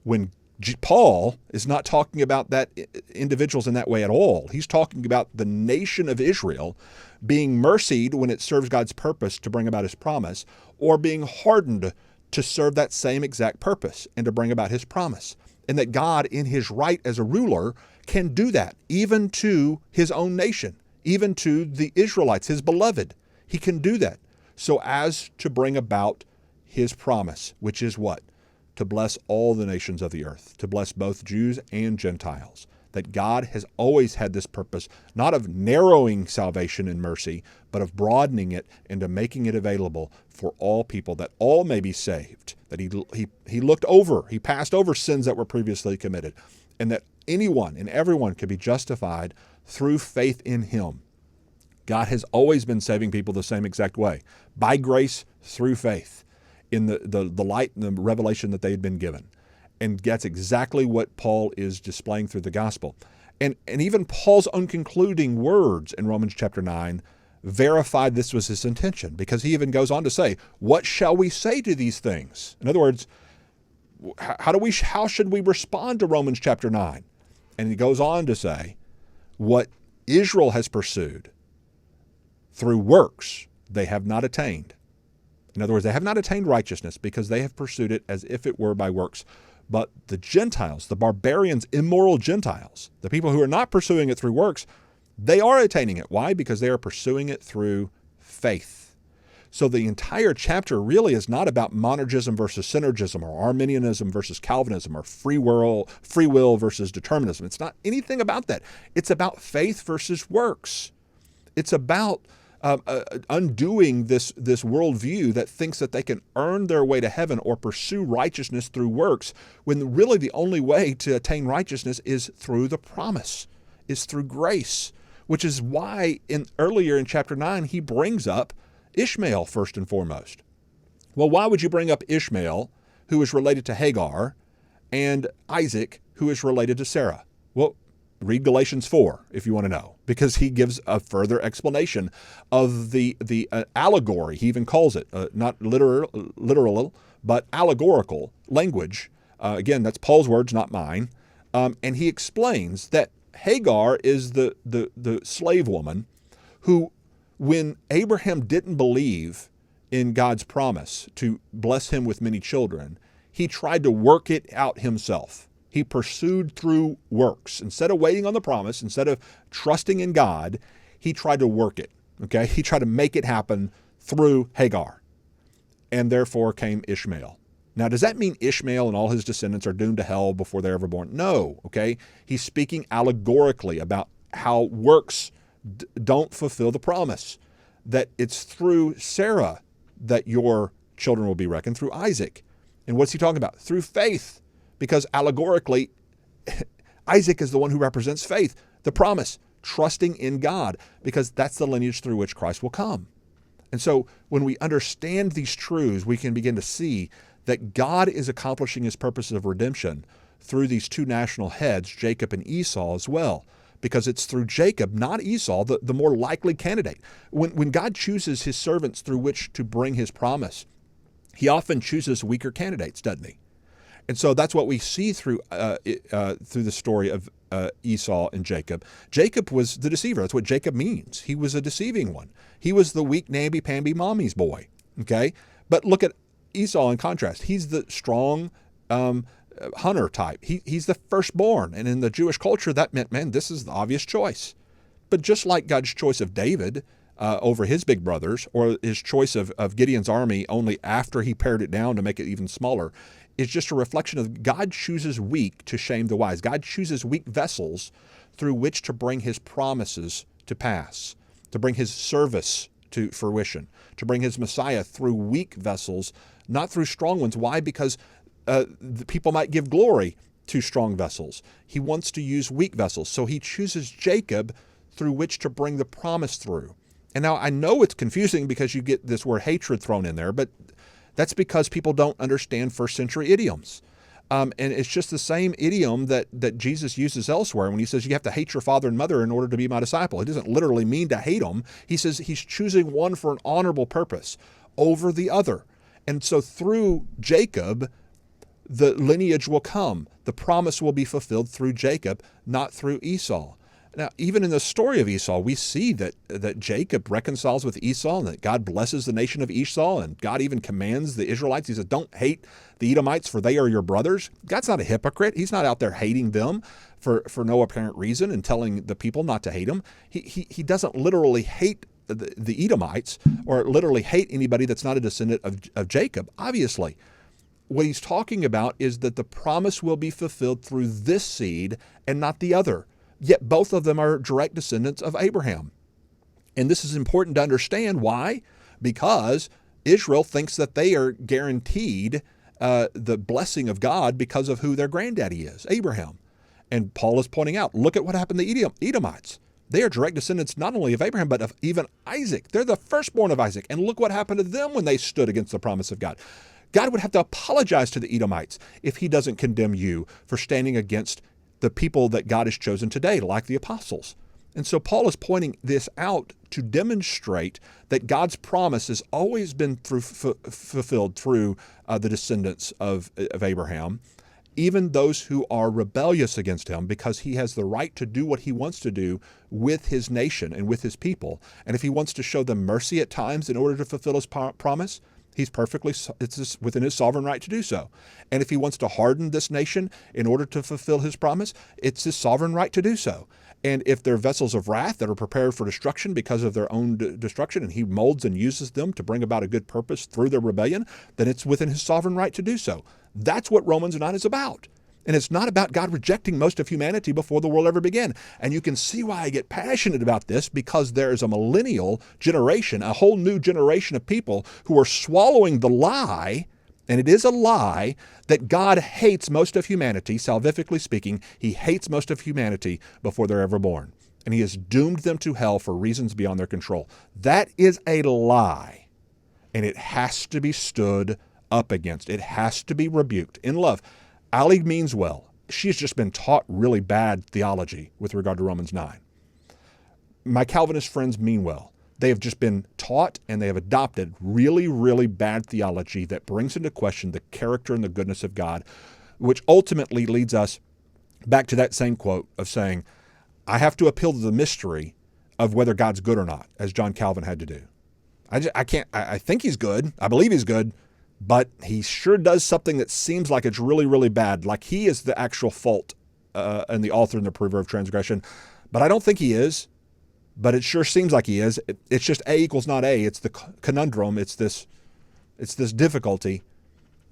When Paul is not talking about that individuals in that way at all. He's talking about the nation of Israel being mercied when it serves God's purpose to bring about his promise, or being hardened to serve that same exact purpose and to bring about his promise. and that God, in his right as a ruler, can do that, even to his own nation, even to the Israelites, his beloved. He can do that so as to bring about his promise, which is what? To bless all the nations of the earth, to bless both Jews and Gentiles. That God has always had this purpose, not of narrowing salvation and mercy, but of broadening it and to making it available for all people, that all may be saved. That he looked over, he passed over sins that were previously committed, and that anyone and everyone could be justified through faith in him. God has always been saving people the same exact way, by grace through faith, in the light and the revelation that they had been given. And that's exactly what Paul is displaying through the gospel. And even Paul's own concluding words in Romans chapter 9 verified this was his intention, because he even goes on to say, what shall we say to these things? In other words, how should we respond to Romans chapter 9? And he goes on to say, what Israel has pursued through works, they have not attained. In other words, they have not attained righteousness because they have pursued it as if it were by works. But the Gentiles, the barbarians, immoral Gentiles, the people who are not pursuing it through works, they are attaining it. Why? Because they are pursuing it through faith. So the entire chapter really is not about monergism versus synergism, or Arminianism versus Calvinism, or free will versus determinism. It's not anything about that. It's about faith versus works. It's about undoing this worldview that thinks that they can earn their way to heaven or pursue righteousness through works, when really the only way to attain righteousness is through the promise, is through grace, which is why earlier in chapter 9 he brings up Ishmael first and foremost. Well, why would you bring up Ishmael, who is related to Hagar, and Isaac, who is related to Sarah? Well, read Galatians 4 if you want to know, because he gives a further explanation of the allegory. He even calls it not literal, but allegorical language. Again, that's Paul's words, not mine. And he explains that Hagar is the slave woman who, when Abraham didn't believe in God's promise to bless him with many children, he tried to work it out himself. He pursued through works. Instead of waiting on the promise, instead of trusting in God, he tried to work it. Okay? He tried to make it happen through Hagar. And therefore came Ishmael. Now, does that mean Ishmael and all his descendants are doomed to hell before they're ever born? No. Okay? He's speaking allegorically about how works don't fulfill the promise. That it's through Sarah that your children will be reckoned, through Isaac. And what's he talking about? Through faith. Because allegorically, Isaac is the one who represents faith, the promise, trusting in God, because that's the lineage through which Christ will come. And so when we understand these truths, we can begin to see that God is accomplishing his purposes of redemption through these two national heads, Jacob and Esau as well, because it's through Jacob, not Esau, the more likely candidate. When God chooses his servants through which to bring his promise, he often chooses weaker candidates, doesn't he? And so that's what we see through the story of Esau and Jacob. Jacob was the deceiver. That's what Jacob means. He was a deceiving one. He was the weak, namby-pamby mommy's boy. Okay? But look at Esau in contrast. He's the strong hunter type. He's the firstborn. And in the Jewish culture, that meant, man, this is the obvious choice. But just like God's choice of David over his big brothers, or his choice of Gideon's army only after he pared it down to make it even smaller, is just a reflection of God chooses weak to shame the wise. God chooses weak vessels through which to bring his promises to pass, to bring his service to fruition, to bring his Messiah through weak vessels, not through strong ones. Why? Because the people might give glory to strong vessels. He wants to use weak vessels. So he chooses Jacob through which to bring the promise through. And now I know it's confusing because you get this word hatred thrown in there, but that's because people don't understand first century idioms. And it's just the same idiom that Jesus uses elsewhere when he says you have to hate your father and mother in order to be my disciple. He doesn't literally mean to hate them. He says he's choosing one for an honorable purpose over the other. And so through Jacob, the lineage will come. The promise will be fulfilled through Jacob, not through Esau. Now, even in the story of Esau, we see that Jacob reconciles with Esau and that God blesses the nation of Esau, and God even commands the Israelites. He says, don't hate the Edomites, for they are your brothers. God's not a hypocrite. He's not out there hating them for no apparent reason and telling the people not to hate them. He doesn't literally hate the Edomites or literally hate anybody that's not a descendant of Jacob, obviously. What he's talking about is that the promise will be fulfilled through this seed and not the other. Yet both of them are direct descendants of Abraham. And this is important to understand. Why? Because Israel thinks that they are guaranteed the blessing of God because of who their granddaddy is, Abraham. And Paul is pointing out, look at what happened to the Edomites. They are direct descendants not only of Abraham, but of even Isaac. They're the firstborn of Isaac. And look what happened to them when they stood against the promise of God. God would have to apologize to the Edomites if he doesn't condemn you for standing against the people that God has chosen today, like the apostles. And so Paul is pointing this out to demonstrate that God's promise has always been fulfilled through the descendants of Abraham, even those who are rebellious against him, because he has the right to do what he wants to do with his nation and with his people. And if he wants to show them mercy at times in order to fulfill his promise, it's within his sovereign right to do so. And if he wants to harden this nation in order to fulfill his promise, it's his sovereign right to do so. And if they're vessels of wrath that are prepared for destruction because of their own destruction, and he molds and uses them to bring about a good purpose through their rebellion, then it's within his sovereign right to do so. That's what Romans 9 is about. And it's not about God rejecting most of humanity before the world ever began. And you can see why I get passionate about this, because there is a millennial generation, a whole new generation of people who are swallowing the lie, and it is a lie, that God hates most of humanity, salvifically speaking. He hates most of humanity before they're ever born. And he has doomed them to hell for reasons beyond their control. That is a lie. And it has to be stood up against. It has to be rebuked in love. Allie means well. She's just been taught really bad theology with regard to Romans 9. My Calvinist friends mean well. They have just been taught and they have adopted really, really bad theology that brings into question the character and the goodness of God, which ultimately leads us back to that same quote of saying, I have to appeal to the mystery of whether God's good or not, as John Calvin had to do. I think he's good. I believe he's good. But he sure does something that seems like it's really, really bad, like he is the actual fault and the author and the approver of transgression. But I don't think he is, but it sure seems like he is. It's just A equals not A. It's the conundrum. It's this difficulty.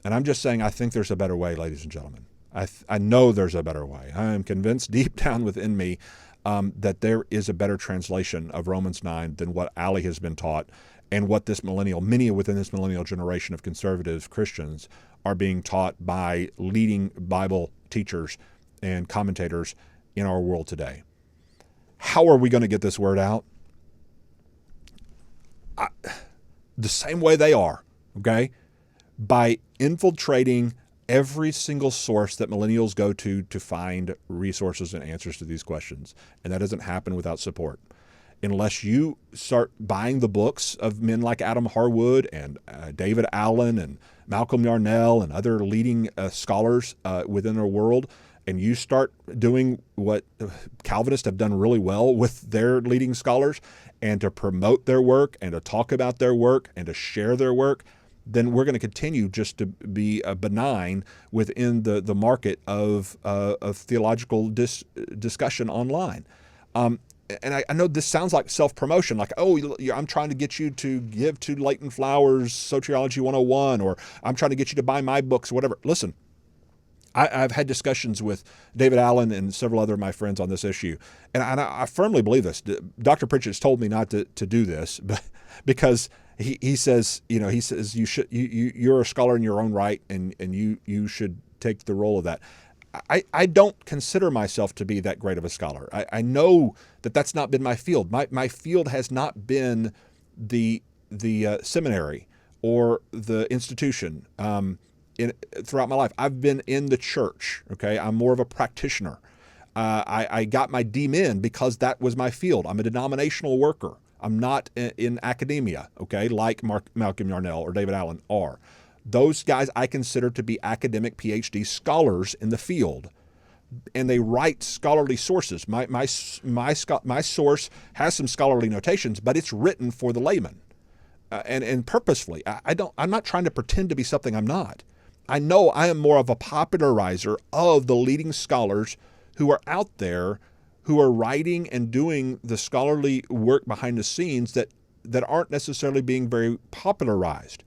And I'm just saying I think there's a better way, ladies and gentlemen. I know there's a better way. I am convinced deep down within me that there is a better translation of Romans 9 than what Allie has been taught, and what many within this millennial generation of conservative Christians are being taught by leading Bible teachers and commentators in our world today. How are we going to get this word out? The same way they are, okay? By infiltrating every single source that millennials go to find resources and answers to these questions. And that doesn't happen without support. Unless you start buying the books of men like Adam Harwood and David Allen and Malcolm Yarnell and other leading scholars within our world, and you start doing what Calvinists have done really well with their leading scholars, and to promote their work and to talk about their work and to share their work, then we're going to continue just to be benign within the market of theological discussion online. And I know this sounds like self-promotion, like, oh, I'm trying to get you to give to Leighton Flowers Soteriology 101, or I'm trying to get you to buy my books, whatever. Listen, I've had discussions with David Allen and several other of my friends on this issue, and I firmly believe this. Dr. Pritchett's told me not to do this, but because he says you're a scholar in your own right, and you should take the role of that. I don't consider myself to be that great of a scholar. I know that that's not been my field. My field has not been the seminary or the institution throughout my life. I've been in the church, okay? I'm more of a practitioner. I got my DMin because that was my field. I'm a denominational worker. I'm not in academia, okay, like Malcolm Yarnell or David Allen are. Those guys I consider to be academic PhD scholars in the field. and they write scholarly sources. My source has some scholarly notations, but it's written for the layman, and purposefully. I'm not trying to pretend to be something I'm not. I know I am more of a popularizer of the leading scholars who are out there, who are writing and doing the scholarly work behind the scenes that aren't necessarily being very popularized.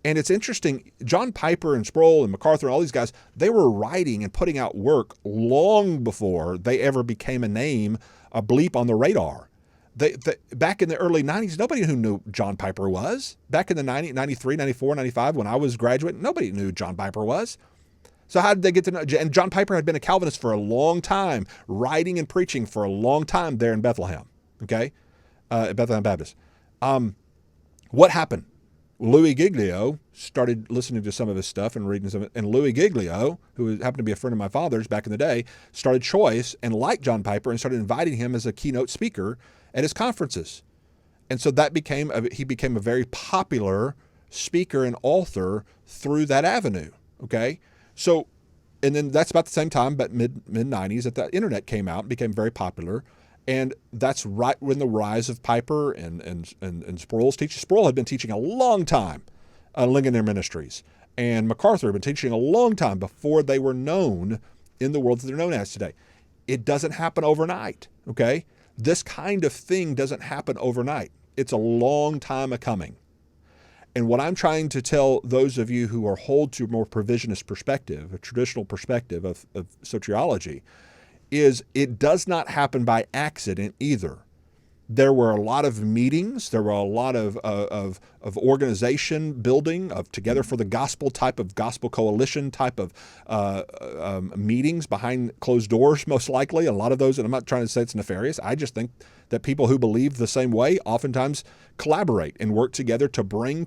And it's interesting, John Piper and Sproul and MacArthur, all these guys, they were writing and putting out work long before they ever became a name, a bleep on the radar. Back in the early 90s, nobody who knew John Piper was. Back in the 93, 94, 95, when I was graduate, nobody knew who John Piper was. So how did they get to know? And John Piper had been a Calvinist for a long time, writing and preaching for a long time there in Bethlehem, okay, at Bethlehem Baptist. What happened? Louis Giglio started listening to some of his stuff and reading some of it. And Louis Giglio, who happened to be a friend of my father's back in the day, started Choice and liked John Piper and started inviting him as a keynote speaker at his conferences. And so he became a very popular speaker and author through that avenue, okay? So, and then that's about the same time, but mid-90s, that the internet came out and became very popular. And that's right when the rise of Piper and Sproul's teaching. Sproul had been teaching a long time on Ligonier Ministries, and MacArthur had been teaching a long time before they were known in the world that they're known as today. It doesn't happen overnight, okay? This kind of thing doesn't happen overnight. It's a long time a coming. And what I'm trying to tell those of you who hold to a more provisionist perspective, a traditional perspective of soteriology, is it does not happen by accident either. There were a lot of meetings. There were a lot of organization building, of Together for the Gospel type of gospel coalition type of meetings behind closed doors, most likely. A lot of those, and I'm not trying to say it's nefarious. I just think that people who believe the same way oftentimes collaborate and work together to bring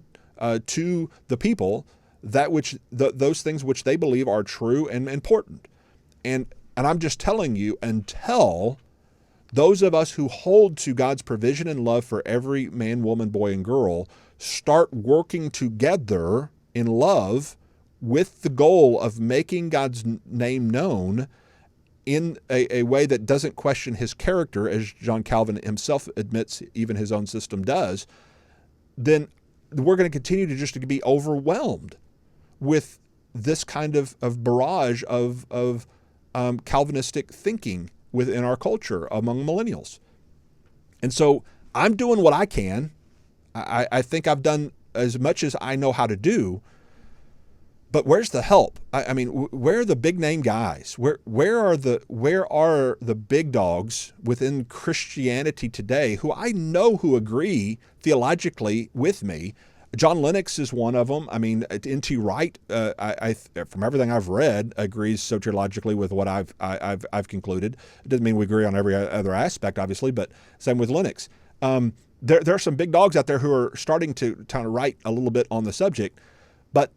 to the people those things which they believe are true and important. And I'm just telling you, until those of us who hold to God's provision and love for every man, woman, boy, and girl start working together in love with the goal of making God's name known in a way that doesn't question his character, as John Calvin himself admits even his own system does, then we're going to continue to just be overwhelmed with this kind of barrage of Calvinistic thinking within our culture among millennials. And so I'm doing what I can. I think I've done as much as I know how to do, but where's the help? I mean, where are the big name guys? Where are the big dogs within Christianity today who I know who agree theologically with me? John Lennox is one of them. I mean, N.T. Wright, I from everything I've read, agrees soteriologically with what I've concluded. It doesn't mean we agree on every other aspect, obviously, but same with Lennox. There are some big dogs out there who are starting to kind of write a little bit on the subject, but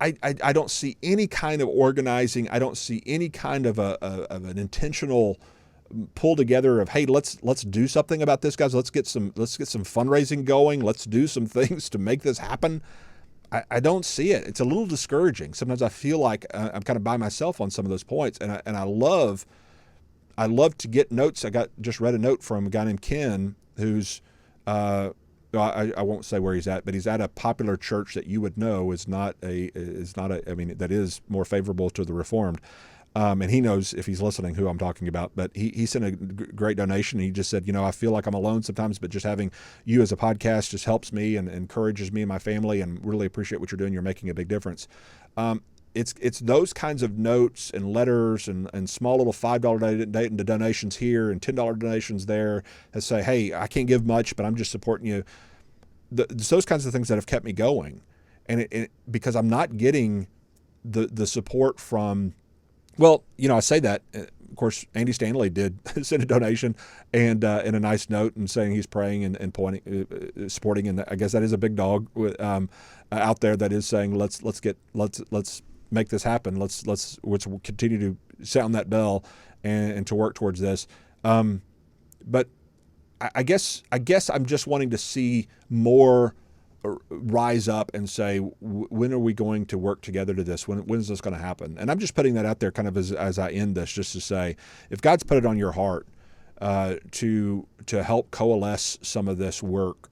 I don't see any kind of organizing. I don't see any kind of an intentional pull together of, hey, let's do something about this, guys. Let's get some fundraising going. Let's do some things to make this happen. I don't see it. It's a little discouraging. Sometimes I feel like I'm kind of by myself on some of those points, and I love to get notes. I just read a note from a guy named Ken who's I won't say where he's at, but he's at a popular church that you would know is not a I mean, that is more favorable to the Reformed. And he knows, if he's listening, who I'm talking about. But he sent a great donation. He just said, I feel like I'm alone sometimes, but just having you as a podcast just helps me and encourages me and my family, and really appreciate what you're doing. You're making a big difference. It's those kinds of notes and letters and small little $5 donations here and $10 donations there that say, hey, I can't give much, but I'm just supporting you. It's those kinds of things that have kept me going. And because I'm not getting the support from, well, I say that. Of course, Andy Stanley did send a donation and in a nice note and saying he's praying and pointing, supporting, and I guess that is a big dog out there that is saying let's make this happen. Let's continue to sound that bell and to work towards this. But I guess I'm just wanting to see more rise up and say, when are we going to work together to this? When is this going to happen? And I'm just putting that out there kind of as I end this, just to say, if God's put it on your heart to help coalesce some of this work,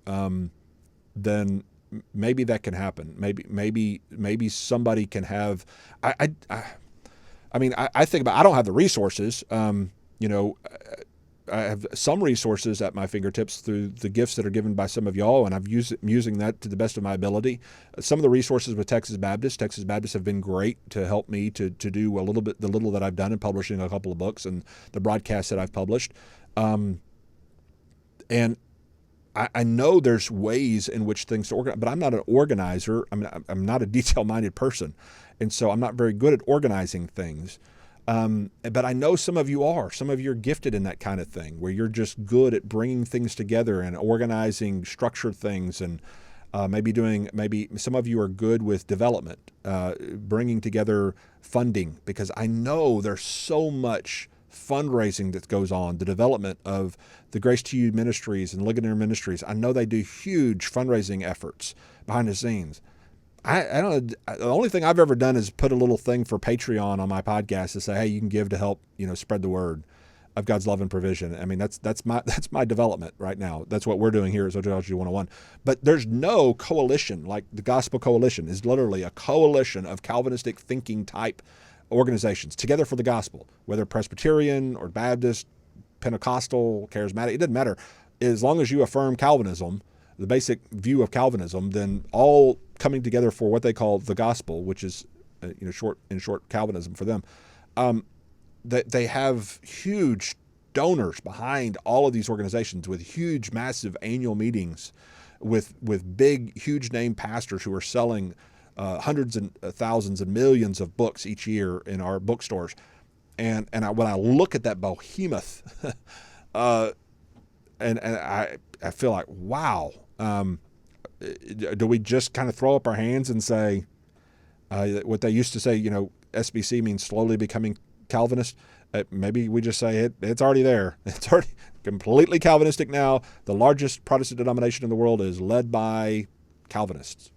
then maybe that can happen. Maybe somebody can have. I think about. I don't have the resources. I have some resources at my fingertips through the gifts that are given by some of y'all, and I'm using that to the best of my ability. Some of the resources with Texas Baptists have been great to help me to do the little that I've done in publishing a couple of books and the broadcasts that I've published. And I know there's ways in which things to organize, but I'm not an organizer. I'm not a detail-minded person, and so I'm not very good at organizing things. But I know some of you are. Some of you are gifted in that kind of thing, where you're just good at bringing things together and organizing structured things, and maybe some of you are good with development, bringing together funding, because I know there's so much fundraising that goes on, the development of the Grace to You ministries and Ligonier ministries. I know they do huge fundraising efforts behind the scenes. I don't. The only thing I've ever done is put a little thing for Patreon on my podcast to say, hey, you can give to help, spread the word of God's love and provision. I mean, that's my development right now. That's what we're doing here at Soteriology 101. But there's no coalition like the Gospel Coalition is literally a coalition of Calvinistic thinking type organizations together for the gospel, whether Presbyterian or Baptist, Pentecostal, Charismatic, it doesn't matter. As long as you affirm Calvinism, the basic view of Calvinism, then all coming together for what they call the gospel, which is, short Calvinism for them. They have huge donors behind all of these organizations with huge, massive annual meetings with big, huge name pastors who are selling hundreds and thousands and millions of books each year in our bookstores. And when I look at that behemoth, and I feel like, wow. Do we just kind of throw up our hands and say what they used to say, SBC means slowly becoming Calvinist? Maybe we just say it's already there. It's already completely Calvinistic now. The largest Protestant denomination in the world is led by Calvinists.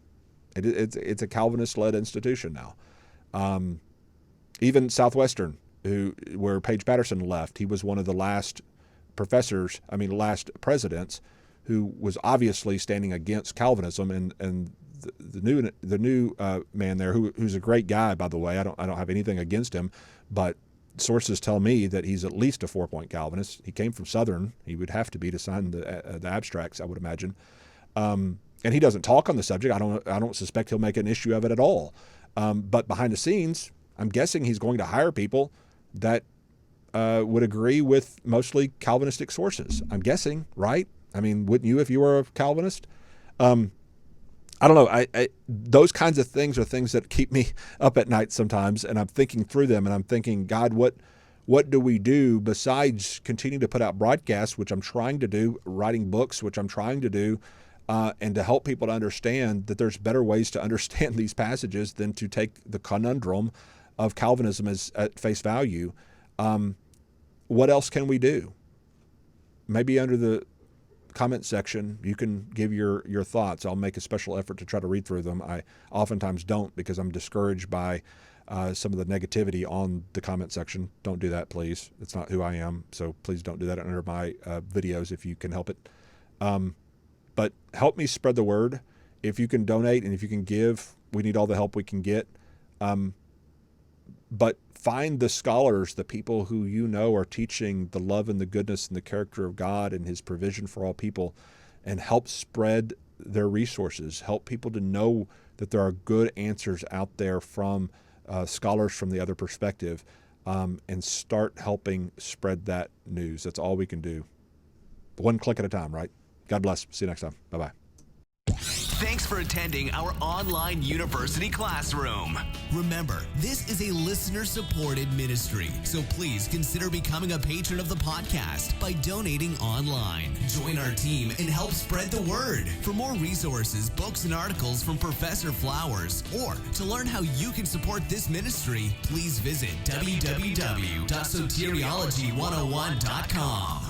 It's a Calvinist-led institution now. Even Southwestern, where Paige Patterson left, he was one of the last presidents who was obviously standing against Calvinism, and the new man there, who's a great guy, by the way. I don't have anything against him, but sources tell me that he's at least a 4-point Calvinist. He came from Southern. He would have to be to sign the abstracts, I would imagine. And he doesn't talk on the subject. I don't suspect he'll make an issue of it at all. But behind the scenes, I'm guessing he's going to hire people that would agree with mostly Calvinistic sources. I'm guessing, right? I mean, wouldn't you if you were a Calvinist? I don't know. Those kinds of things are things that keep me up at night sometimes, and I'm thinking through them, and I'm thinking, God, what do we do besides continue to put out broadcasts, which I'm trying to do, writing books, which I'm trying to do, and to help people to understand that there's better ways to understand these passages than to take the conundrum of Calvinism as at face value. What else can we do? Maybe under the comment section, you can give your thoughts. I'll make a special effort to try to read through them. I oftentimes don't because I'm discouraged by some of the negativity on the comment section. Don't do that, please. It's not who I am, so please don't do that under my videos if you can help it. But help me spread the word. If you can donate and if you can give, we need all the help we can get. But find the scholars, the people who are teaching the love and the goodness and the character of God and his provision for all people, and help spread their resources. Help people to know that there are good answers out there from scholars from the other perspective, and start helping spread that news. That's all we can do. One click at a time, right? God bless. See you next time. Bye-bye. Thanks for attending our online university classroom. Remember, this is a listener-supported ministry, so please consider becoming a patron of the podcast by donating online. Join our team and help spread the word. For more resources, books, and articles from Professor Flowers, or to learn how you can support this ministry, please visit www.soteriology101.com.